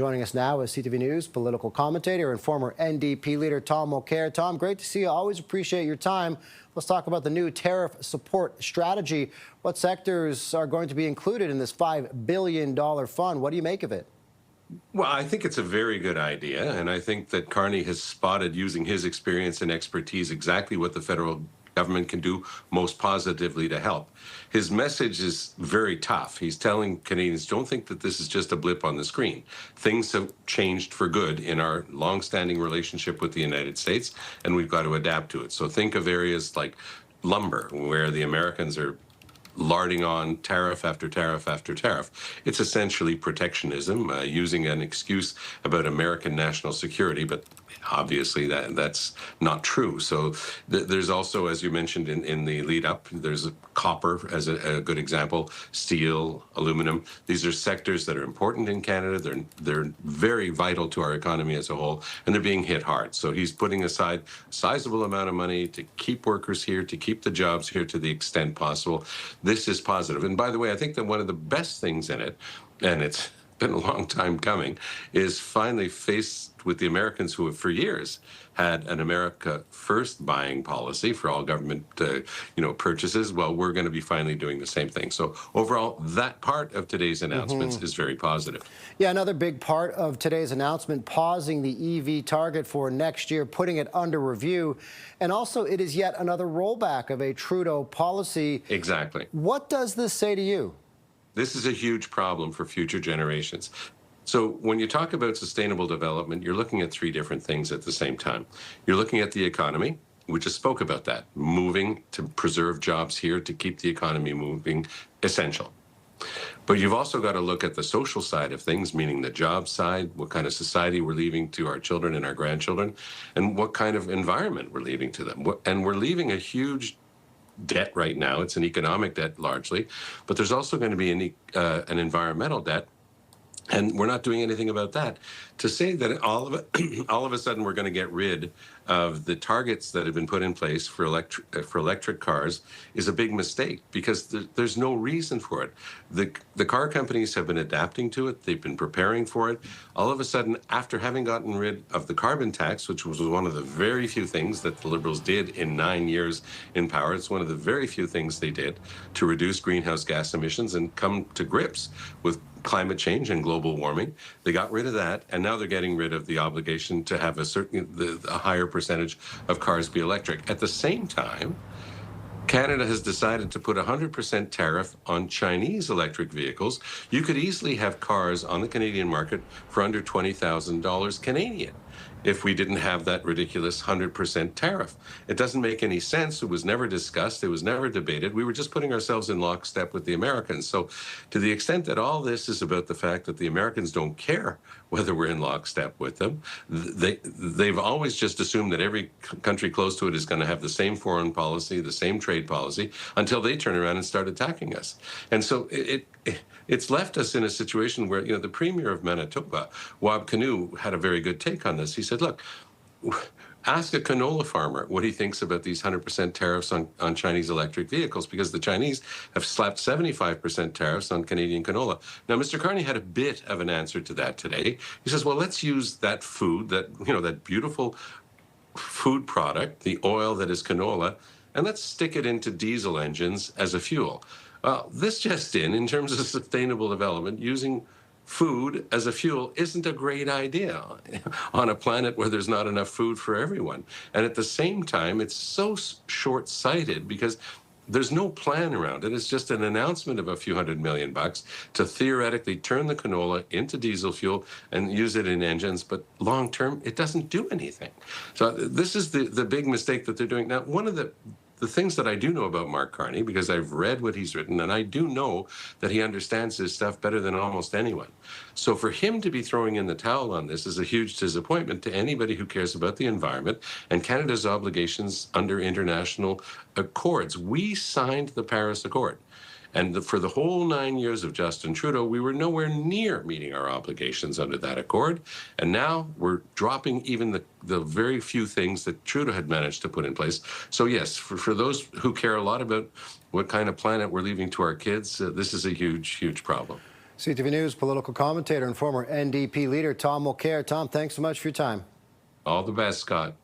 joining us now is CTV News political commentator and former NDP leader Tom Mulcair. Tom, great to see you. Always appreciate your time. Let's talk about the new tariff support strategy. What sectors are going to be included in this $5 billion fund? What do you make of it? Well, I think it's a very good idea, and I think that Carney has spotted, using his experience and expertise, exactly what the federal government can do most positively to help. His message is very tough. He's telling Canadians, don't think that this is just a blip on the screen. Things have changed for good in our long-standing relationship with the United States, and we've got to adapt to it. So think of areas like lumber, where the Americans are larding on tariff after tariff after tariff. It's essentially protectionism, using an excuse about American national security, but obviously that's not true. So there's also, as you mentioned in the lead up, there's copper as a good example, steel, aluminum. These are sectors that are important in Canada. They're very vital to our economy as a whole, and they're being hit hard. So he's putting aside a sizable amount of money to keep workers here, to keep the jobs here to the extent possible. This is positive. And by the way, I think that one of the best things in it, and it's been a long time coming, is finally faced with the Americans who have for years had an America First buying policy for all government purchases. Well, we're going to be finally doing the same thing. So overall, that part of today's announcements is very positive. Yeah, another big part of today's announcement, pausing the EV target for next year, putting it under review. And also, it is yet another rollback of a Trudeau policy. Exactly. What does this say to you? This is a huge problem for future generations. So when you talk about sustainable development, you're looking at three different things at the same time. You're looking at the economy. We just spoke about that. Moving to preserve jobs here, to keep the economy moving, essential. But you've also got to look at the social side of things, meaning the job side, what kind of society we're leaving to our children and our grandchildren, and what kind of environment we're leaving to them. And we're leaving a huge debt right now. It's an economic debt largely, but there's also going to be an environmental debt. And we're not doing anything about that. To say that all of a sudden we're going to get rid of the targets that have been put in place for electric cars is a big mistake, because there's no reason for it. The car companies have been adapting to it. They've been preparing for it. All of a sudden, after having gotten rid of the carbon tax, which was one of the very few things that the Liberals did in 9 years in power, it's one of the very few things they did to reduce greenhouse gas emissions and come to grips with climate change and global warming. They got rid of that, and now they're getting rid of the obligation to have a higher percentage of cars be electric. At the same time, Canada has decided to put 100% tariff on Chinese electric vehicles. You could easily have cars on the Canadian market for under $20,000 Canadian if we didn't have that ridiculous 100% tariff. It doesn't make any sense. It was never discussed. It was never debated. We were just putting ourselves in lockstep with the Americans. So to the extent that all this is about the fact that the Americans don't care whether we're in lockstep with them, they've always just assumed that every country close to it is going to have the same foreign policy, the same trade policy, until they turn around and start attacking us. And so it's left us in a situation where, the Premier of Manitoba, Wab Kinew, had a very good take on this. He said, look, ask a canola farmer what he thinks about these 100% tariffs on Chinese electric vehicles, because the Chinese have slapped 75% tariffs on Canadian canola. Now, Mr. Carney had a bit of an answer to that today. He says, well, let's use that food, that beautiful food product, the oil that is canola, and let's stick it into diesel engines as a fuel. Well, this just in terms of sustainable development, using food as a fuel isn't a great idea on a planet where there's not enough food for everyone. And at the same time, it's so short-sighted because there's no plan around it. It's just an announcement of a few $100 million to theoretically turn the canola into diesel fuel and use it in engines. But long-term, it doesn't do anything. So this is the big mistake that they're doing. Now, one of the things that I do know about Mark Carney, because I've read what he's written, and I do know that he understands his stuff better than almost anyone. So for him to be throwing in the towel on this is a huge disappointment to anybody who cares about the environment and Canada's obligations under international accords. We signed the Paris Accord. And for the whole 9 years of Justin Trudeau, we were nowhere near meeting our obligations under that accord. And now we're dropping even the very few things that Trudeau had managed to put in place. So yes, for those who care a lot about what kind of planet we're leaving to our kids, this is a huge, huge problem. CTV News political commentator and former NDP leader Tom Mulcair. Tom, thanks so much for your time. All the best, Scott.